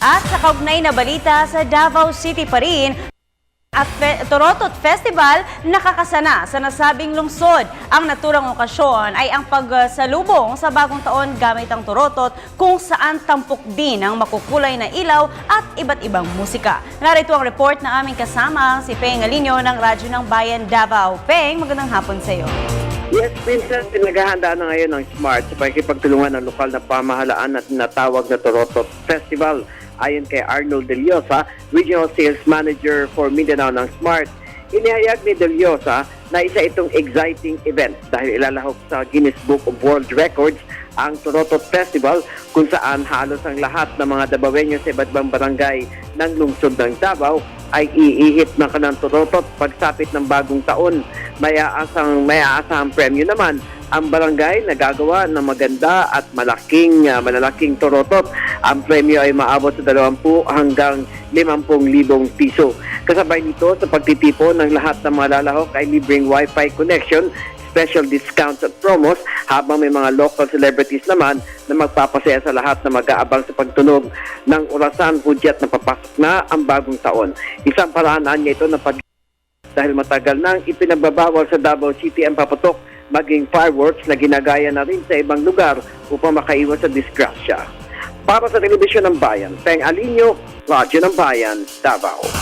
At sa kaugnay na balita sa Davao City pa rin, at Torotot Festival nakakasana sa nasabing lungsod. Ang naturang okasyon ay ang pagsalubong sa bagong taon gamit ang Torotot kung saan tampok din ang makukulay na ilaw at iba't ibang musika. Narito ang report na aming kasama si Peng Alinio ng Radyo ng Bayan Davao. Peng, magandang hapon sa iyo. Yes, Vincent, naghahanda na ngayon ng SMART sa pagkipagtulungan ng lokal na pamahalaan at natawag na Torotot Festival. Ayon kay Arnold De Llosa, Regional Sales Manager for Mindanao ng SMART, inihayag ni De Llosa na isa itong exciting event dahil ilalahok sa Guinness Book of World Records ang Torotot Festival kung saan halos ang lahat ng mga Davaoeño sa iba't ibang barangay ng lungsod ng Davao ay iihip ng kanang Torotot pagsapit ng bagong taon. May aasahang premyo naman ang barangay na gagawa ng maganda at malalaking Torotot. Ang premyo ay maabot sa 20 hanggang 50,000 piso. Kasabay nito sa pagtitipon ng lahat ng mga lalahok ay libreng Wi-Fi connection, special discounts at promos, habang may mga local celebrities naman na magpapasaya sa lahat na mag-aabang sa pagtunog ng orasan hudyat na papasok na ang bagong taon. Isang paraan niya ito na dahil matagal nang ipinagbabawal sa Davao City ang paputok maging fireworks na ginagaya na rin sa ibang lugar upang makaiwas sa disgrasya. Para sa Telebisyon ng Bayan, Peng Alinio, Radyo ng Bayan, Davao.